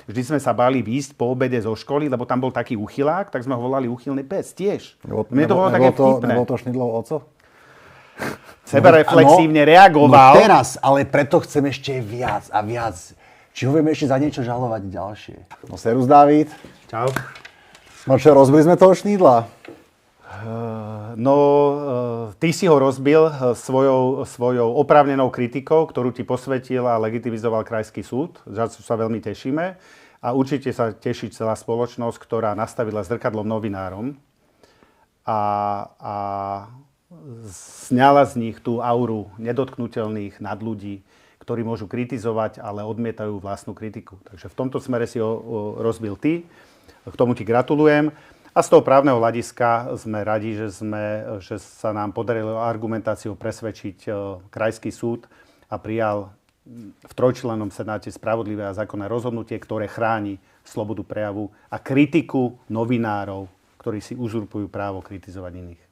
vždy sme sa báli výjsť po obede zo školy, lebo tam bol taký uchylák, tak sme ho volali uchylný pes tiež. Mne to bolo také vtipné. Nebol to Šnídlov oco? Sebereflexívne reagoval. No teraz, ale preto chcem ešte viac a viac. Či ho vieme ešte za niečo žalovať ďalšie? No serus, Dávid. Čau. No čo, rozbili sme toho Šnídla? Ty si ho rozbil svojou oprávnenou kritikou, ktorú ti posvetil a legitimizoval Krajský súd. Za čo sa veľmi tešíme. A určite sa teší celá spoločnosť, ktorá nastavila zrkadlom novinárom a sňala z nich tú auru nedotknuteľných nadľudí, ktorí môžu kritizovať, ale odmietajú vlastnú kritiku. Takže v tomto smere si ho rozbil ty. K tomu ti gratulujem. A z toho právneho hľadiska sme radi, že sa nám podarilo argumentáciou presvedčiť Krajský súd a prijal v trojčlennom senáte spravodlivé a zákonné rozhodnutie, ktoré chráni slobodu prejavu a kritiku novinárov, ktorí si uzurpujú právo kritizovať iných.